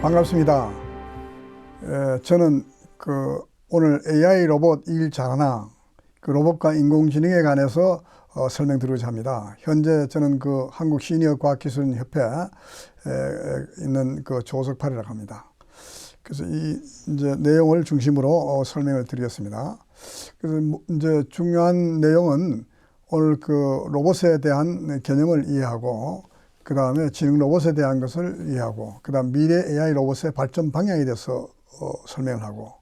반갑습니다. 저는 오늘 AI 로봇 일 잘하나 로봇과 인공지능에 관해서 설명드리고자 합니다. 현재 저는 한국 시니어 과학기술인협회에 있는 조석팔이라고 합니다. 그래서 이제 내용을 중심으로 설명을 드리겠습니다. 그래서 이제 중요한 내용은 오늘 로봇에 대한 개념을 이해하고, 그 다음에 지능 로봇에 대한 것을 이해하고, 그 다음 미래 AI 로봇의 발전 방향에 대해서 설명을 하고,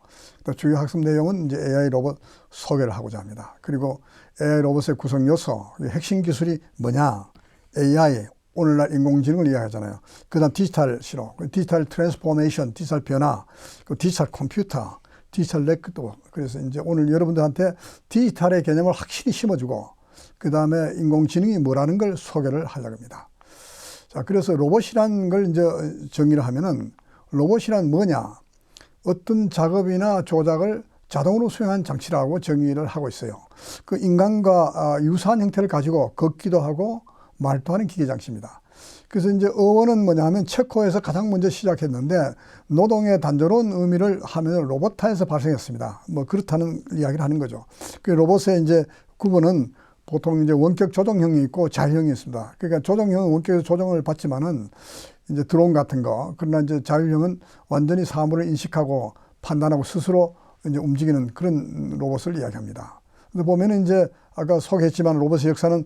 또 주요 학습 내용은 이제 AI 로봇 소개를 하고자 합니다. 그리고 AI 로봇의 구성 요소, 핵심 기술이 뭐냐, AI, 오늘날 인공지능을 이야기하잖아요. 그 다음 디지털 신호, 디지털 트랜스포메이션, 디지털 변화, 디지털 컴퓨터, 디지털 넷워크. 그래서 이제 오늘 여러분들한테 디지털의 개념을 확실히 심어주고, 그 다음에 인공지능이 뭐라는 걸 소개를 하려고 합니다. 자, 그래서 로봇이라는 걸 이제 정의를 하면은, 로봇이란 뭐냐? 어떤 작업이나 조작을 자동으로 수행하는 장치라고 정의를 하고 있어요. 인간과 유사한 형태를 가지고 걷기도 하고 말도 하는 기계 장치입니다. 그래서 이제 어원은 뭐냐 하면 체코에서 가장 먼저 시작했는데, 노동의 단조로운 의미를 하면 로보타에서 발생했습니다. 뭐 그렇다는 이야기를 하는 거죠. 로봇의 이제 구분은 보통 이제 원격 조정형이 있고 자율형이 있습니다. 그러니까 조정형은 원격에서 조정을 받지만은 이제 드론 같은 거, 그러나 이제 자율형은 완전히 사물을 인식하고 판단하고 스스로 이제 움직이는 그런 로봇을 이야기합니다. 근데 보면은 이제 아까 소개했지만 로봇의 역사는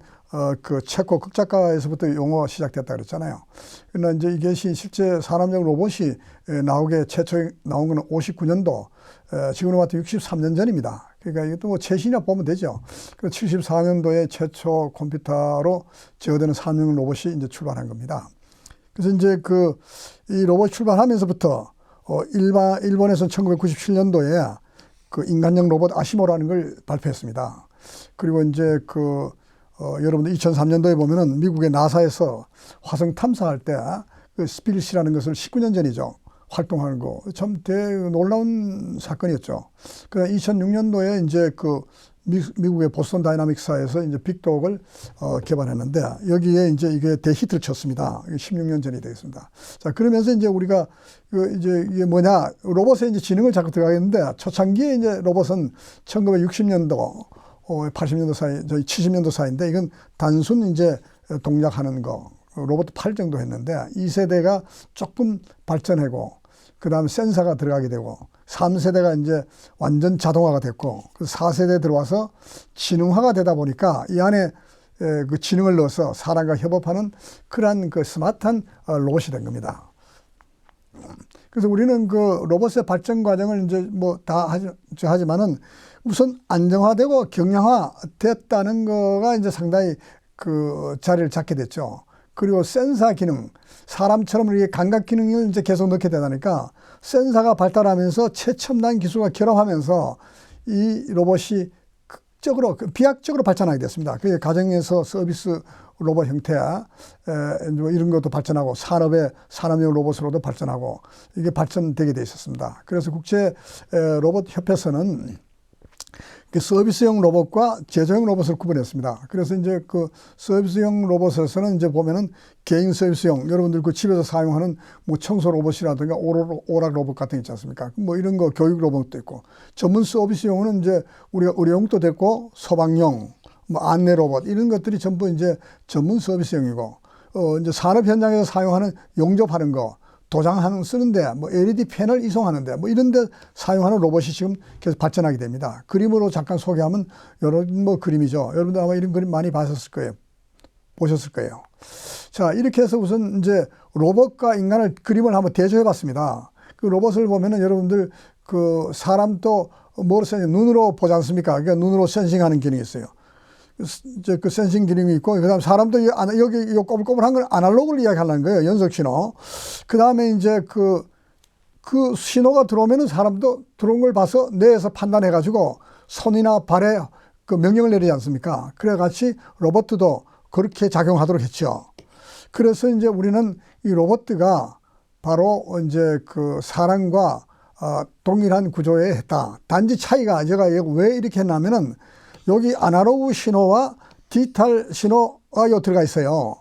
체코 극작가에서부터 용어가 시작됐다 그랬잖아요. 그러나 이제 이것이 실제 사람용 로봇이 나오게 최초 나온 거는 59년도, 지금으로부터 63년 전입니다. 그러니까 이것도 뭐 최신이라 보면 되죠. 74년도에 최초 컴퓨터로 제어되는 사람용 로봇이 이제 출발한 겁니다. 그래서 이제 이 로봇 출발하면서부터 일본에서는 1997년도에 인간형 로봇 아시모라는 걸 발표했습니다. 그리고 이제 여러분들 2003년도에 보면은 미국의 나사에서 화성 탐사할 때 스피릿이라는 것을 19년 전이죠. 활동하는 거. 참 놀라운 사건이었죠. 그다음 2006년도에 이제 미국의 보스턴 다이나믹사에서 이제 빅독을 개발했는데, 여기에 이제 이게 대히트를 쳤습니다. 16년 전이 되겠습니다. 자, 그러면서 이제 우리가 이제 이게 뭐냐, 로봇에 이제 지능을 자꾸 들어가겠는데, 초창기에 이제 로봇은 1960년도, 80년도 사이, 저희 70년도 사이인데, 이건 단순 이제 동작하는 거, 로봇 팔 정도 했는데, 2세대가 조금 발전하고, 그 다음 센서가 들어가게 되고, 3세대가 이제 완전 자동화가 됐고, 4세대 들어와서 지능화가 되다 보니까 이 안에 지능을 넣어서 사람과 협업하는 그러한 스마트한 로봇이 된 겁니다. 그래서 우리는 로봇의 발전 과정을 이제 뭐 다 하지만은 우선 안정화되고 경량화 됐다는 거가 이제 상당히 자리를 잡게 됐죠. 그리고 센서 기능, 사람처럼 이렇게 감각 기능을 이제 계속 넣게 되다니까 센서가 발달하면서 최첨단 기술과 결합하면서 이 로봇이 비약적으로 발전하게 됐습니다. 그게 가정에서 서비스 로봇 형태, 이런 것도 발전하고 산업용 로봇으로도 발전하고 이게 발전되게 돼 있었습니다. 그래서 국제 로봇 협회에서는 서비스용 로봇과 제조용 로봇을 구분했습니다. 그래서 이제 서비스용 로봇에서는 이제 보면은 개인 서비스용, 여러분들 집에서 사용하는 뭐 청소 로봇이라든가 오락 로봇 같은 게 있지 않습니까? 뭐 이런 거 교육 로봇도 있고, 전문 서비스용은 이제 우리가 의료용도 됐고, 소방용, 뭐 안내 로봇, 이런 것들이 전부 이제 전문 서비스용이고, 이제 산업 현장에서 사용하는 용접하는 거, 쓰는데, 뭐 LED 패널 이송하는데, 뭐 이런 데 사용하는 로봇이 지금 계속 발전하게 됩니다. 그림으로 잠깐 소개하면 이런 뭐 그림이죠. 여러분들 아마 이런 그림 많이 보셨을 거예요. 자, 이렇게 해서 우선 이제 로봇과 인간을 그림을 한번 대조해 봤습니다. 로봇을 보면은 여러분들 사람도 눈으로 보지 않습니까? 그러니까 눈으로 센싱하는 기능이 있어요. 이제 센싱 기능이 있고, 그 다음 사람도 여기 꼬불꼬불한 걸 아날로그를 이야기하는 거예요. 연속 신호. 그 다음에 이제 그 신호가 들어오면은 사람도 들어온 걸 봐서 뇌에서 판단해가지고 손이나 발에 명령을 내리지 않습니까? 그래 같이 로봇도 그렇게 작용하도록 했죠. 그래서 이제 우리는 이 로봇가 바로 이제 사람과 동일한 구조에 했다. 단지 차이가 제가 왜 이렇게 했냐면은 여기 아날로그 신호와 디지털 신호가 들어가 있어요.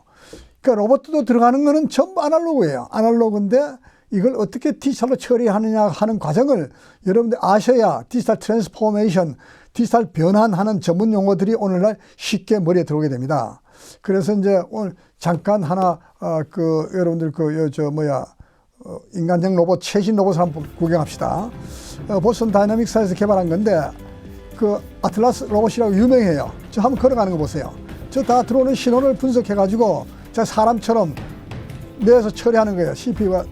그러니까 로봇도 들어가는 거는 전부 아날로그예요. 아날로그인데 이걸 어떻게 디지털로 처리하느냐 하는 과정을 여러분들 아셔야 디지털 트랜스포메이션, 디지털 변환하는 전문 용어들이 오늘날 쉽게 머리에 들어오게 됩니다. 그래서 이제 오늘 잠깐 하나 여러분들 인간형 로봇, 최신 로봇을 한번 구경합시다. 보스턴 다이나믹스에서 개발한 건데 그 아틀라스 로봇이라고 유명해요. 저 한번 걸어가는 거 보세요. 저 다 들어오는 신호를 분석해 가지고 자 사람처럼 뇌에서 처리하는 거예요. CPU가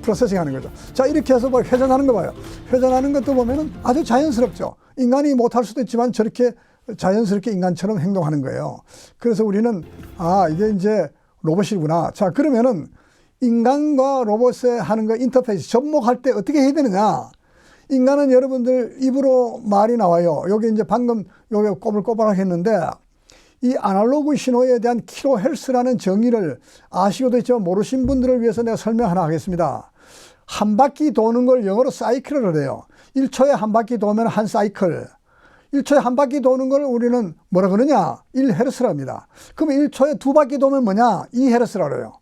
프로세싱 하는 거죠. 자, 이렇게 해서 회전하는 거 봐요. 회전하는 것도 보면은 아주 자연스럽죠. 인간이 못할 수도 있지만 저렇게 자연스럽게 인간처럼 행동하는 거예요. 그래서 우리는 이게 이제 로봇이구나. 자, 그러면은 인간과 로봇에 하는 거 인터페이스 접목할 때 어떻게 해야 되느냐? 인간은 여러분들 입으로 말이 나와요. 여기 이제 방금 여기 꼬불꼬불하게 했는데 이 아날로그 신호에 대한 킬로헬스라는 정의를 아시고도 있지만 모르신 분들을 위해서 내가 설명 하나 하겠습니다. 한 바퀴 도는 걸 영어로 사이클을 해요. 1초에 한 바퀴 도면 한 사이클. 1초에 한 바퀴 도는 걸 우리는 뭐라 그러냐? 1헤르츠라고 합니다. 그러면 1초에 두 바퀴 도면 뭐냐? 2헤르츠라고 해요.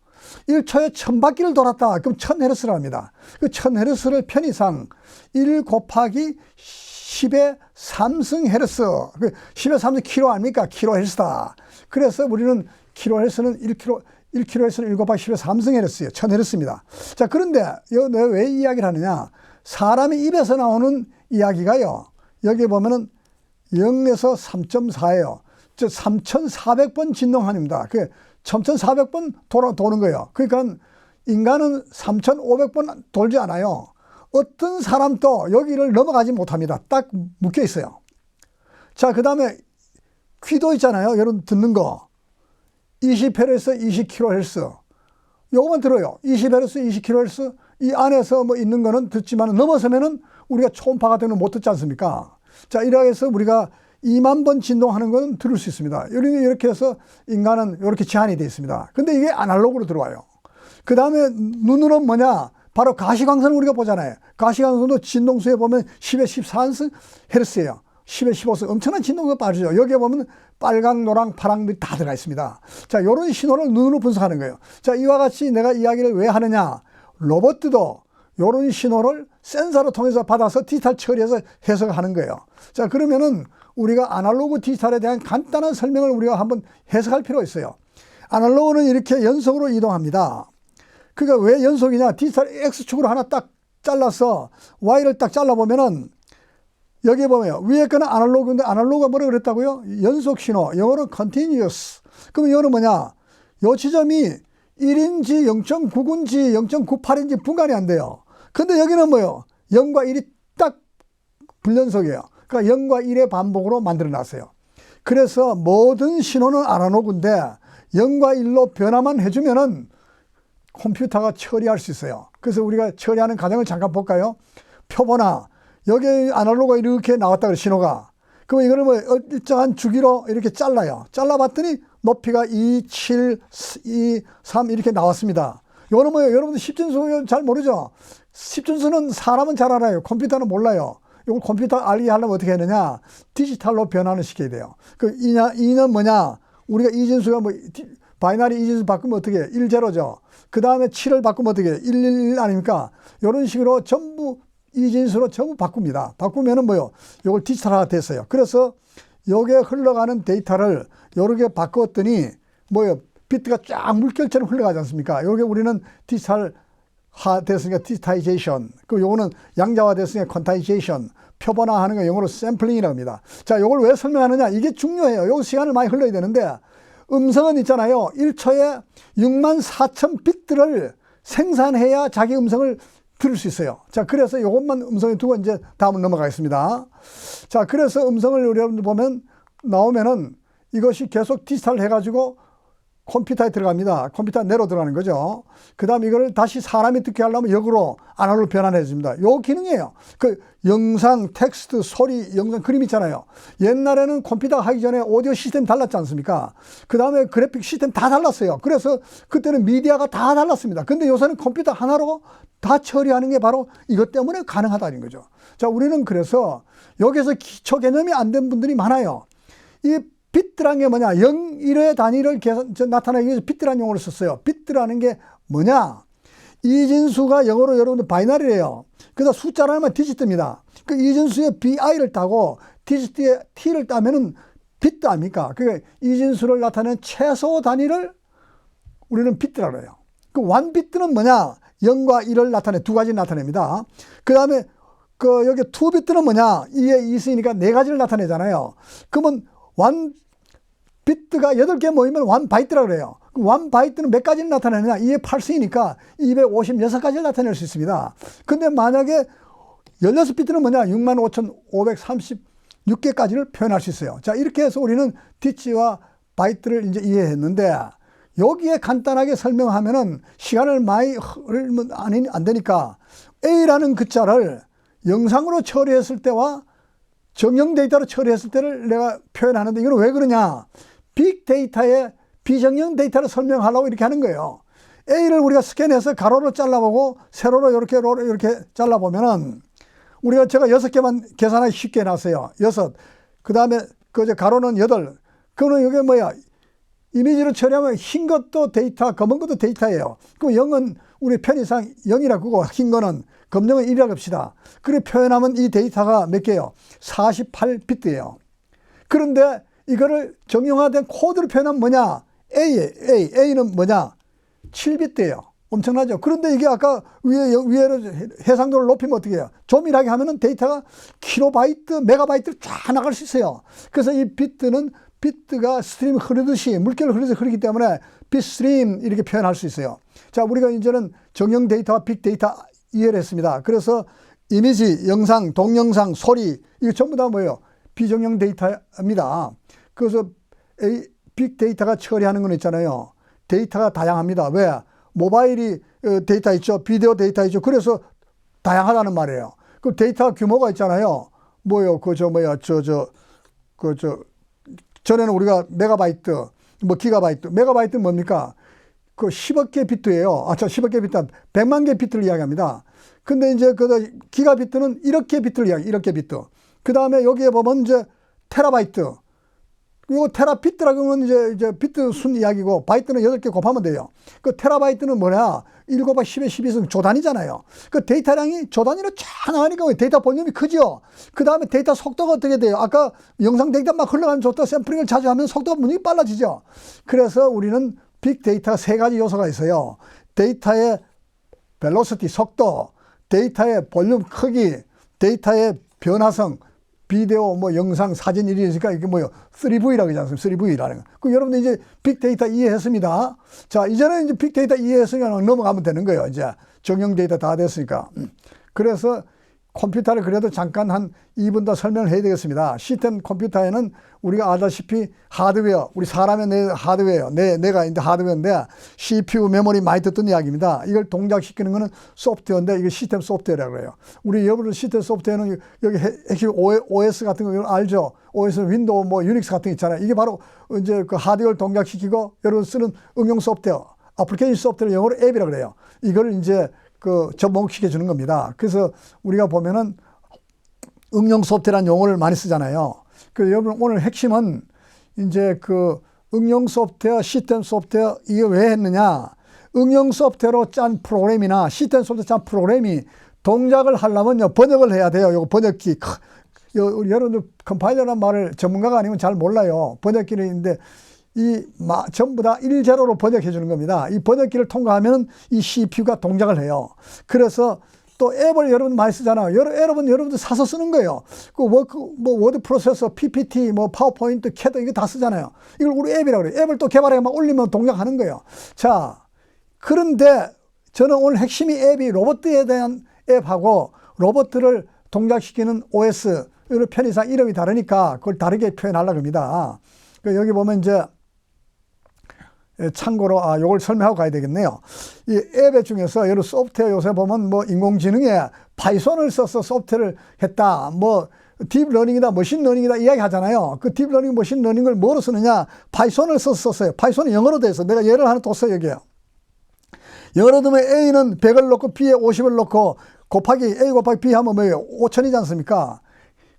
1초에 1000바퀴를 돌았다. 그럼 1000헤르츠라고 합니다. 그 1000헤르츠를 편의상 1 곱하기 10의 3승 헤르츠. 10의 3승 킬로 아닙니까? 킬로 헤르츠다. 그래서 우리는 킬로헤르츠는 1킬로헤르츠는 1 곱하기 10의 3승 헤르츠예요. 1000헤르츠입니다. 자, 그런데 내가 왜 이 이야기를 하느냐? 사람의 입에서 나오는 이야기가요. 여기 보면은 0에서 3.4예요. 즉 3400번 진동합니다. 그 3400번 도는 거예요. 그러니까 인간은 3500번 돌지 않아요. 어떤 사람도 여기를 넘어가지 못합니다. 딱 묶여 있어요. 자, 그 다음에 귀도 있잖아요. 여러분 듣는 거. 20Hz, 20kHz. 요거만 들어요. 20Hz, 20kHz. 이 안에서 뭐 있는 거는 듣지만 넘어서면은 우리가 초음파가 되면 못 듣지 않습니까? 자, 이렇게 해서 우리가 2만 번 진동하는 건 들을 수 있습니다. 이렇게 해서 인간은 이렇게 제한이 되어 있습니다. 근데 이게 아날로그로 들어와요. 그 다음에 눈으로 뭐냐? 바로 가시광선을 우리가 보잖아요. 가시광선도 진동수에 보면 10의 14승 헤르츠예요. 10의 15승 엄청난 진동수가 빠르죠. 여기에 보면 빨강, 노랑, 파랑들이 다 들어가 있습니다. 자, 이런 신호를 눈으로 분석하는 거예요. 자, 이와 같이 내가 이야기를 왜 하느냐? 로봇도 이런 신호를 센서로 통해서 받아서 디지털 처리해서 해석을 하는 거예요. 자, 그러면은 우리가 아날로그 디지털에 대한 간단한 설명을 우리가 한번 해석할 필요가 있어요. 아날로그는 이렇게 연속으로 이동합니다. 그러니까 왜 연속이냐? 디지털 X축으로 하나 딱 잘라서 Y를 딱 잘라보면은 여기 보면 위에 거는 아날로그인데 아날로그가 뭐라 그랬다고요? 연속 신호. 영어로 continuous. 그럼 이거는 뭐냐? 요 지점이 1인지 0.99인지 0.98인지 분간이 안 돼요. 근데 여기는 뭐예요? 0과 1이 딱 불연속이에요. 그러니까 0과 1의 반복으로 만들어 놨어요. 그래서 모든 신호는 아날로그인데 0과 1로 변화만 해주면은 컴퓨터가 처리할 수 있어요. 그래서 우리가 처리하는 과정을 잠깐 볼까요? 표본화. 여기 아날로그가 이렇게 나왔다 그래, 신호가. 그럼 이거를 뭐 일정한 주기로 이렇게 잘라요. 잘라봤더니 높이가 2, 7, 2, 3 이렇게 나왔습니다. 이거는 뭐예요? 여러분들 십진수 잘 모르죠? 십진수는 사람은 잘 알아요. 컴퓨터는 몰라요. 이걸 컴퓨터 알게 하려면 어떻게 하느냐? 디지털로 변환을 시켜야 돼요. 그 2는 뭐냐? 우리가 이진수가 뭐 바이너리 이진수 바꾸면 어떻게 해? 1, 0죠. 그 다음에 7을 바꾸면 어떻게 해? 1, 1, 1 아닙니까? 이런 식으로 전부 이진수로 전부 바꿉니다. 바꾸면은 뭐요? 이걸 디지털화가 됐어요. 그래서 여기에 흘러가는 데이터를 여러 개 바꿨더니 뭐요? 비트가 쫙 물결처럼 흘러가지 않습니까? 여기 우리는 디지털화 됐으니까 디지타이제이션. 그 요거는 양자화 됐으니까 퀀타이제이션. 표본화하는 거 영어로 샘플링이라고 합니다. 자, 요걸 왜 설명하느냐? 이게 중요해요. 요 시간을 많이 흘러야 되는데 음성은 있잖아요. 1초에 64,000 비트를 생산해야 자기 음성을 들을 수 있어요. 자, 그래서 이것만 음성에 두고 이제 다음으로 넘어가겠습니다. 자, 그래서 음성을 여러분들 보면 나오면은 이것이 계속 디지털 해가지고 컴퓨터에 들어갑니다. 컴퓨터 내로 들어가는 거죠. 그 다음 이거를 다시 사람이 듣게 하려면 역으로 아날로그로 변환해 줍니다. 요 기능이에요. 그 영상, 텍스트, 소리, 영상, 그림 있잖아요. 옛날에는 컴퓨터 하기 전에 오디오 시스템 달랐지 않습니까? 그 다음에 그래픽 시스템 다 달랐어요. 그래서 그때는 미디어가 다 달랐습니다. 근데 요새는 컴퓨터 하나로 다 처리하는 게 바로 이것 때문에 가능하다는 거죠. 자, 우리는 그래서 여기서 기초 개념이 안 된 분들이 많아요. 이 비트라는 게 뭐냐? 0, 1의 단위를 나타내기 위해서 비트라는 용어를 썼어요. 비트라는 게 뭐냐? 이진수가 영어로 여러분들 바이너리예요. 그래서 숫자로 하면 디지트입니다. 그 이진수의 BI를 따고 디지트의 T를 따면은 비트 아닙니까? 그러니까 이진수를 나타내는 최소 단위를 우리는 비트라고 해요. 그 1비트는 뭐냐? 0과 1을 나타내 두 가지 나타냅니다. 그 다음에 그 여기 2비트는 뭐냐? 2에 2 있으니까 네 가지를 나타내잖아요. 그러면 1비트가 8개 모이면 1바이트라고 그래요. 1바이트는 몇 가지를 나타내느냐? 2에 8승이니까 256가지를 나타낼 수 있습니다. 근데 만약에 16비트는 뭐냐? 65,536개까지를 표현할 수 있어요. 자, 이렇게 해서 우리는 디지와 바이트를 이제 이해했는데, 여기에 간단하게 설명하면은 시간을 많이 흐르면 안 되니까 A라는 글자를 영상으로 처리했을 때와 정형 데이터로 처리했을 때를 내가 표현하는데, 이건 왜 그러냐? 빅데이터의 비정형 데이터를 설명하려고 이렇게 하는 거예요. A를 우리가 스캔해서 가로로 잘라보고 세로로 이렇게 잘라보면은 제가 6개만 계산하기 쉽게 해놨어요. 6. 그 다음에 가로는 8. 그거는 이게 뭐야? 이미지로 처리하면 흰 것도 데이터, 검은 것도 데이터예요. 그럼 0은 우리 편의상 0이라고 하고 흰 거는 검정은 1이라고 합시다. 그렇게 표현하면 이 데이터가 몇 개예요? 48비트예요. 그런데 이거를 정형화된 코드로 표현하면 뭐냐? A는 뭐냐? 7비트예요. 엄청나죠? 그런데 이게 아까 위에로 해상도를 높이면 어떻게 해요? 조밀하게 하면은 데이터가 킬로바이트, 메가바이트로 쫙 나갈 수 있어요. 그래서 이 비트가 스트림 흐르듯이, 물결 흐르듯이 흐르기 때문에 빗스트림 이렇게 표현할 수 있어요. 자, 우리가 이제는 정형 데이터와 빅데이터 이해를 했습니다. 그래서 이미지, 영상, 동영상, 소리, 이거 전부 다 뭐예요? 비정형 데이터입니다. 그래서 빅데이터가 처리하는 건 있잖아요. 데이터가 다양합니다. 왜? 모바일이 데이터 있죠. 비디오 데이터 있죠. 그래서 다양하다는 말이에요. 그 데이터 규모가 있잖아요. 뭐요? 전에는 우리가 메가바이트, 기가바이트. 메가바이트는 뭡니까? 그 10억 개 비트예요. 10억 개 비트, 100만 개 비트를 이야기합니다. 근데 이제 기가비트는 1억 개 비트를 이야기, 1억 개 비트. 그 다음에 여기에 보면 이제 테라바이트. 이거 테라비트라고 하면 이제 비트 순 이야기고, 바이트는 8개 곱하면 돼요. 그 테라바이트는 뭐냐? 1 곱하기 10에 12는 조단위잖아요. 그 데이터량이 조단위로 쫙 나가니까 데이터 볼륨이 크죠? 그 다음에 데이터 속도가 어떻게 돼요? 아까 영상 데이터 막 흘러가는 속도 샘플링을 자주 하면 속도가 무지 빨라지죠? 그래서 우리는 빅데이터가 3가지 요소가 있어요. 데이터의 벨로시티, 속도, 데이터의 볼륨 크기, 데이터의 변화성, 비디오, 영상, 사진 이런 있으니까 이게 뭐예요? 3V라고 하지 않습니까? 3V라는 거. 그 여러분들 이제 빅데이터 이해했습니다. 자, 이제는 이제 빅데이터 이해했으니까 넘어가면 되는 거예요. 이제 정형 데이터 다 됐으니까. 그래서 컴퓨터를 그래도 잠깐 한 2분 더 설명을 해야 되겠습니다. 시스템 컴퓨터에는 우리가 알다시피 하드웨어, 우리 사람의 내 하드웨어, 내가 이제 하드웨어인데 CPU, 메모리 많이 듣던 이야기입니다. 이걸 동작시키는 거는 소프트웨어인데 이게 시스템 소프트웨어라고 해요. 우리 여러분 시스템 소프트웨어는 여기 핵심 OS 같은 거 알죠? OS, 윈도우, 유닉스 같은 거 있잖아요. 이게 바로 이제 그 하드웨어를 동작시키고 여러분 쓰는 응용 소프트웨어, 애플리케이션 소프트웨어 영어로 앱이라고 그래요. 이걸 이제 접목시켜 주는 겁니다. 그래서 우리가 보면은 응용 소프트웨어라는 용어를 많이 쓰잖아요. 그래서 여러분 오늘 핵심은 이제 응용 소프트웨어, 시스템 소프트웨어 이게 왜 했느냐? 응용 소프트웨어로 짠 프로그램이나 시스템 소프트웨어 짠 프로그램이 동작을 하려면요 번역을 해야 돼요. 요거 번역기. 여러분들 컴파일러라는 말을 전문가가 아니면 잘 몰라요. 번역기는 있는데 전부 다 1제로로 번역해 주는 겁니다. 이 번역기를 통과하면 이 CPU가 동작을 해요. 그래서 또 앱을 여러분 많이 쓰잖아요. 여러분들 사서 쓰는 거예요. 워드 프로세서, PPT, 파워포인트, 캐드 이거 다 쓰잖아요. 이걸 우리 앱이라고 그래요. 앱을 또 개발해만 올리면 동작하는 거예요. 자, 그런데 저는 오늘 핵심이 앱이 로봇에 대한 앱하고 로봇을 동작시키는 OS, 편의상 이름이 다르니까 그걸 다르게 표현하려고 합니다. 여기 보면 이제 참고로 요걸 설명하고 가야 되겠네요. 이 앱 중에서 여러 소프트웨어 요새 보면 인공지능에 파이썬을 써서 소프트웨어를 했다. 딥러닝이다, 머신러닝이다 이야기 하잖아요. 그 딥러닝, 머신러닝을 뭐로 쓰느냐? 파이썬을 써서 썼어요. 파이썬은 영어로 돼 있어. 내가 예를 하나 또 써요, 여기요. 영어로 두면 A는 100을 넣고 B에 50을 넣고 곱하기 A 곱하기 B 하면 뭐예요? 5000이지 않습니까?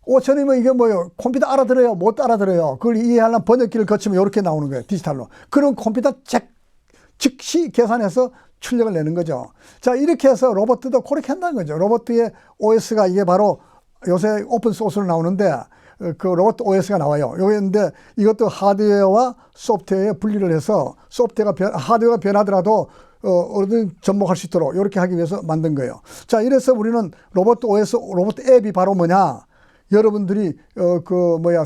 5000이면 이게 뭐예요? 컴퓨터 알아들어요? 못 알아들어요? 그걸 이해하려면 번역기를 거치면 이렇게 나오는 거예요. 디지털로. 그럼 컴퓨터 즉시 계산해서 출력을 내는 거죠. 자, 이렇게 해서 로봇도 그렇게 한다는 거죠. 로봇의 OS가 이게 바로 요새 오픈 소스로 나오는데 그 로봇 OS가 나와요. 요게인데 이것도 하드웨어와 소프트웨어에 분리를 해서 하드웨어가 변하더라도 어디든 접목할 수 있도록 이렇게 하기 위해서 만든 거예요. 자, 이래서 우리는 로봇 OS, 로봇 앱이 바로 뭐냐? 여러분들이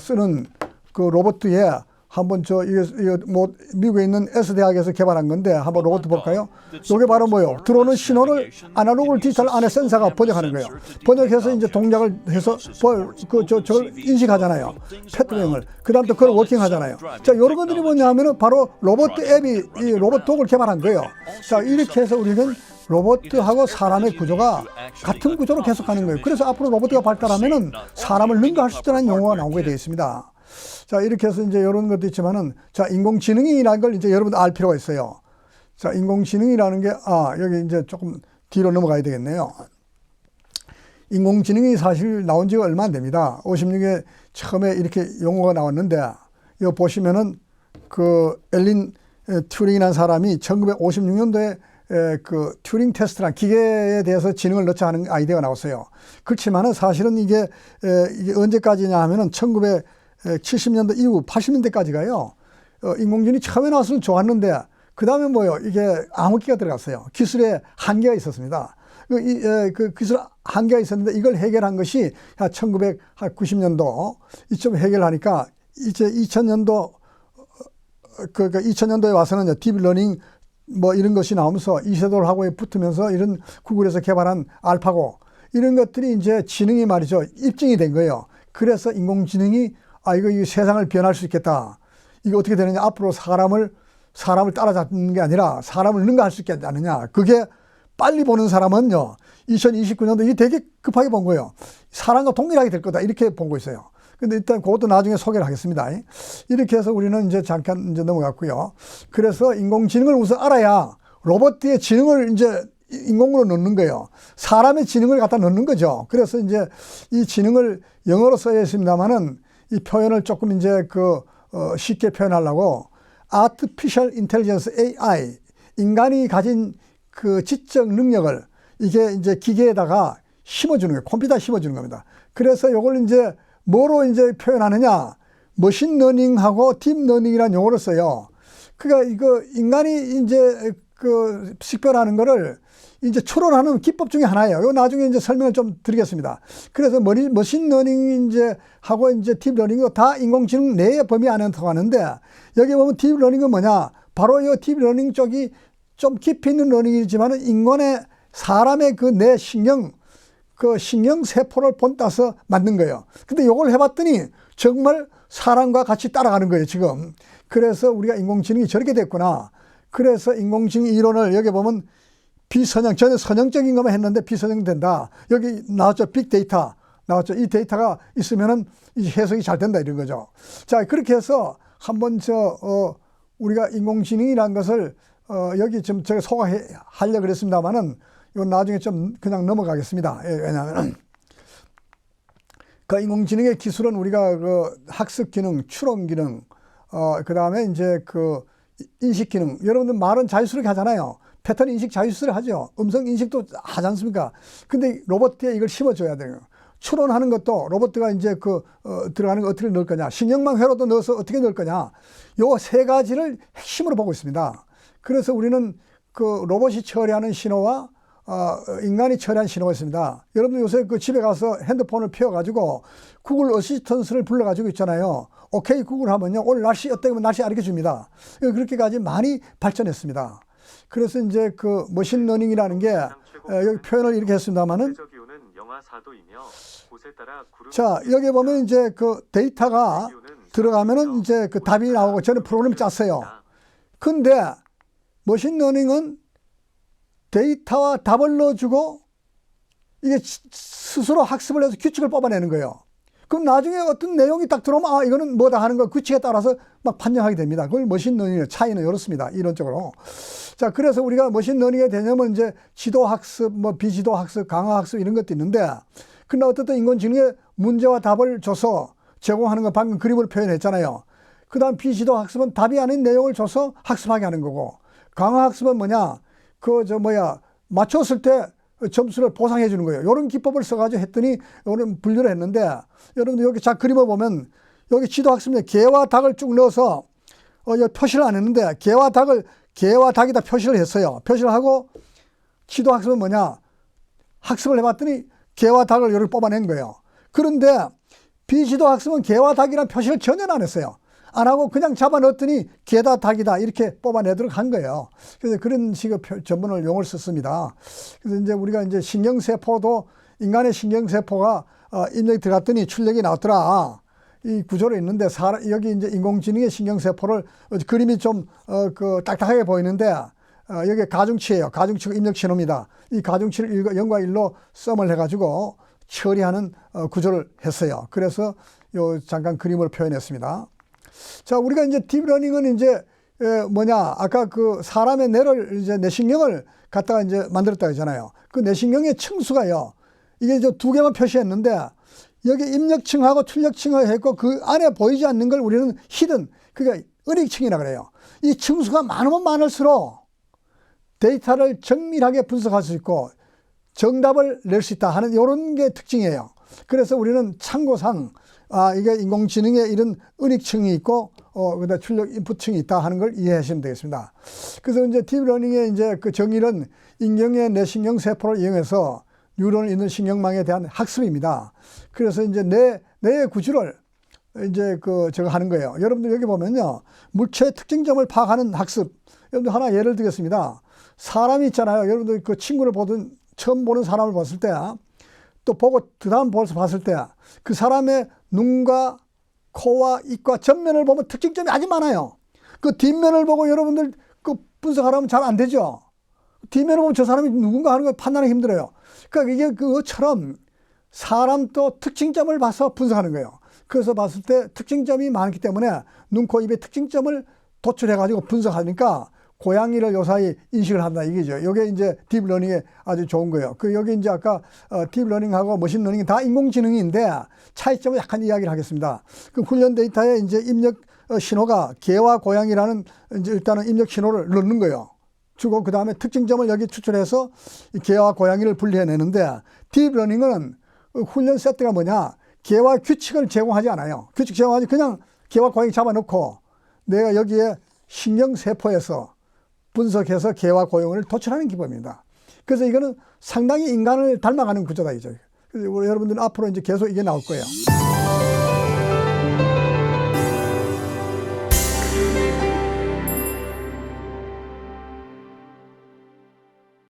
쓰는 그 로봇에 한번 이게 뭐 미국에 있는 S대학에서 개발한 건데 한번 로봇 볼까요? 이게 바로 뭐예요? 들어오는 신호를 아날로그를 디지털 안에 센서가 번역하는 거예요. 번역해서 이제 동작을 해서 저걸 인식하잖아요. 패턴을. 그 다음 또 그걸 워킹하잖아요. 자, 이런 것들이 뭐냐 하면은 바로 로봇 앱이 이 로봇 독을 개발한 거예요. 자, 이렇게 해서 우리는 로봇하고 사람의 구조가 같은 구조로 계속 가는 거예요. 그래서 앞으로 로봇가 발달하면은 사람을 능가할 수 있다는 용어가 나오게 되어 있습니다. 자, 이렇게 해서 이제 이런 것도 있지만은, 자, 인공지능이라는 걸 이제 여러분들 알 필요가 있어요. 자, 인공지능이라는 게, 여기 이제 조금 뒤로 넘어가야 되겠네요. 인공지능이 사실 나온 지가 얼마 안 됩니다. 56에 처음에 이렇게 용어가 나왔는데, 이거 보시면은 그 앨런 튜링이라는 사람이 1956년도에 그 튜링 테스트란 기계에 대해서 지능을 넣자 하는 아이디어가 나왔어요. 그렇지만은 사실은 이게 언제까지냐 하면은 1970년대 이후 80년대까지가요. 인공지능이 처음에 나왔을 때 좋았는데 그 다음에 뭐요? 이게 암흑기가 들어갔어요. 기술에 한계가 있었습니다. 그 기술 한계가 있었는데 이걸 해결한 것이 1990년도 이쯤 해결하니까 이제 2000년도 그러니까 2000년도에 와서는 딥러닝 뭐 이런 것이 나오면서 이세돌 하고에 붙으면서 이런 구글에서 개발한 알파고 이런 것들이 이제 지능이 말이죠. 입증이 된 거예요. 그래서 인공지능이 이거 세상을 변할 수 있겠다. 이거 어떻게 되느냐. 앞으로 사람을 따라잡는 게 아니라 사람을 능가할 수 있겠지 않느냐. 그게 빨리 보는 사람은요. 2029년도 이게 되게 급하게 본 거예요. 사람과 동일하게 될 거다. 이렇게 보고 있어요. 근데 일단 그것도 나중에 소개를 하겠습니다. 이렇게 해서 우리는 이제 잠깐 이제 넘어갔고요. 그래서 인공지능을 우선 알아야 로봇의 지능을 이제 인공으로 넣는 거예요. 사람의 지능을 갖다 넣는 거죠. 그래서 이제 이 지능을 영어로 써야 있습니다만은 이 표현을 조금 이제 쉽게 표현하려고 Artificial Intelligence AI 인간이 가진 그 지적 능력을 이게 이제 기계에다가 심어주는 거예요. 컴퓨터에 심어주는 겁니다. 그래서 이걸 이제 뭐로 이제 표현하느냐? 머신러닝하고 딥러닝이라는 용어를 써요. 그러니까 이거 인간이 이제 식별하는 거를 이제 추론하는 기법 중에 하나예요. 이거 나중에 이제 설명을 좀 드리겠습니다. 그래서 머신러닝 이제 하고 이제 딥러닝도 다 인공지능 내의 범위 안에 들어가는데 여기 보면 딥러닝은 뭐냐? 바로 이 딥러닝 쪽이 좀 깊이 있는 러닝이지만은 사람의 그 뇌 신경 세포를 본따서 만든 거예요. 근데 이걸 해봤더니 정말 사람과 같이 따라가는 거예요, 지금. 그래서 우리가 인공지능이 저렇게 됐구나. 그래서 인공지능 이론을 여기 보면 전에 선형적인 것만 했는데 비선형된다. 여기 나왔죠. 빅데이터 나왔죠. 이 데이터가 있으면은 해석이 잘 된다 이런 거죠. 자, 그렇게 해서 한번 우리가 인공지능이라는 것을 여기 좀 제가 소개하려고 그랬습니다만은 이건 나중에 좀 그냥 넘어가겠습니다. 왜냐하면 그 인공지능의 기술은 우리가 그 학습 기능, 추론 기능, 그 다음에 이제 그 인식 기능. 여러분들 말은 자유스럽게 하잖아요. 패턴 인식 자유스럽게 하죠. 음성 인식도 하지 않습니까? 근데 로봇에 이걸 심어줘야 돼요. 추론하는 것도 로봇가 이제 들어가는 거 어떻게 넣을 거냐. 신경망 회로도 넣어서 어떻게 넣을 거냐. 요 세 가지를 핵심으로 보고 있습니다. 그래서 우리는 그 로봇이 처리하는 신호와 인간이 처리한 신호가 있습니다. 여러분들 요새 그 집에 가서 핸드폰을 펴가지고 구글 어시스턴스를 불러가지고 있잖아요. 오케이 구글 하면요. 오늘 날씨 어때? 그러면 날씨 알려 줍니다. 그렇게까지 많이 발전했습니다. 그래서 이제 그 머신러닝이라는 게 여기 표현을 이렇게 했습니다만은 자, 여기 보면 이제 그 데이터가 들어가면은 이제 그 답이 나오고 저는 프로그램을 짰어요. 근데 머신러닝은 데이터와 답을 넣어주고 이게 스스로 학습을 해서 규칙을 뽑아내는 거예요. 그럼 나중에 어떤 내용이 딱 들어오면 이거는 뭐다 하는 거 규칙에 따라서 막 판정하게 됩니다. 그걸 머신러닝의 차이는 이렇습니다. 이론적으로. 자, 그래서 우리가 머신러닝의 개념은 이제 지도학습, 뭐 비지도학습, 강화학습 이런 것도 있는데 근데 어쨌든 인공지능에 문제와 답을 줘서 제공하는 거 방금 그림으로 표현했잖아요. 그 다음 비지도학습은 답이 아닌 내용을 줘서 학습하게 하는 거고 강화학습은 뭐냐? 맞췄을 때 점수를 보상해 주는 거예요. 이런 기법을 써가지고 했더니 이런 분류를 했는데, 여러분들 여기 자 그림을 보면 여기 지도학습에 개와 닭을 쭉 넣어서 여기 표시를 안 했는데, 개와 닭이다 표시를 했어요. 표시를 하고 지도학습은 뭐냐, 학습을 해봤더니 개와 닭을 이렇게 뽑아낸 거예요. 그런데 비지도학습은 개와 닭이라는 표시를 전혀 안 했어요. 안 하고 그냥 잡아 넣었더니 개다 닭이다 이렇게 뽑아내도록 한 거예요. 그래서 그런 식의 전문을 용어를 썼습니다. 그래서 이제 우리가 이제 신경세포도, 인간의 신경세포가 입력이 들어갔더니 출력이 나왔더라. 이 구조로 있는데, 여기 이제 인공지능의 신경세포를 그림이 좀 딱딱하게 보이는데, 여기 가중치예요. 가중치가 입력 신호입니다. 이 가중치를 0과 1로 썸을 해가지고 처리하는 구조를 했어요. 그래서 잠깐 그림으로 표현했습니다. 자, 우리가 이제 딥러닝은 이제 아까 사람의 뇌를 이제 뇌신경을 갖다가 이제 만들었다 하잖아요. 그 뇌신경의 층수가요, 이게 이제 2개만 표시했는데, 여기 입력층하고 출력층을 했고, 그 안에 보이지 않는 걸 우리는 히든, 그러니까 은익층이라 그래요. 이 층수가 많으면 많을수록 데이터를 정밀하게 분석할 수 있고 정답을 낼 수 있다 하는 이런 게 특징이에요. 그래서 우리는 참고상 이게 인공지능에 이런 은익층이 있고 그다음 출력 인풋층이 있다 하는 걸 이해하시면 되겠습니다. 그래서 이제 딥러닝의 이제 그 정의는 인경의 뇌신경 세포를 이용해서 뉴런을 잇는 신경망에 대한 학습입니다. 그래서 이제 뇌의 구조를 이제 저거 하는 거예요. 여러분들 여기 보면요, 물체의 특징점을 파악하는 학습. 여러분들 하나 예를 들겠습니다. 사람이 있잖아요. 여러분들 그 친구를 처음 보는 사람을 봤을 때, 또 보고 그 다음 봤을 때 그 사람의 눈과 코와 입과 전면을 보면 특징점이 아주 많아요. 그 뒷면을 보고 여러분들 분석하려면 잘 안 되죠. 뒷면을 보면 저 사람이 누군가 하는 걸 판단하기 힘들어요. 그러니까 이게 그것처럼 사람도 특징점을 봐서 분석하는 거예요. 그래서 봤을 때 특징점이 많기 때문에 눈, 코, 입의 특징점을 도출해가지고 분석하니까 고양이를 요사이 인식을 한다 이게죠. 이게 이제 딥러닝에 아주 좋은 거예요. 여기 이제 아까 딥러닝하고 머신러닝이 다 인공지능인데 차이점을 약간 이야기를 하겠습니다. 그 훈련 데이터에 이제 입력 신호가 개와 고양이라는 이제 일단은 입력 신호를 넣는 거예요. 주고 그 다음에 특징점을 여기 추출해서 개와 고양이를 분리해내는데, 딥러닝은 훈련 세트가 뭐냐, 개와 규칙을 제공하지 않아요. 규칙 제공하지, 그냥 개와 고양이 잡아놓고 내가 여기에 신경세포에서 분석해서 개와 고양이를 도출하는 기법입니다. 그래서 이거는 상당히 인간을 닮아가는 구조다 이죠. 그래서 여러분들은 앞으로 이제 계속 이게 나올 거예요.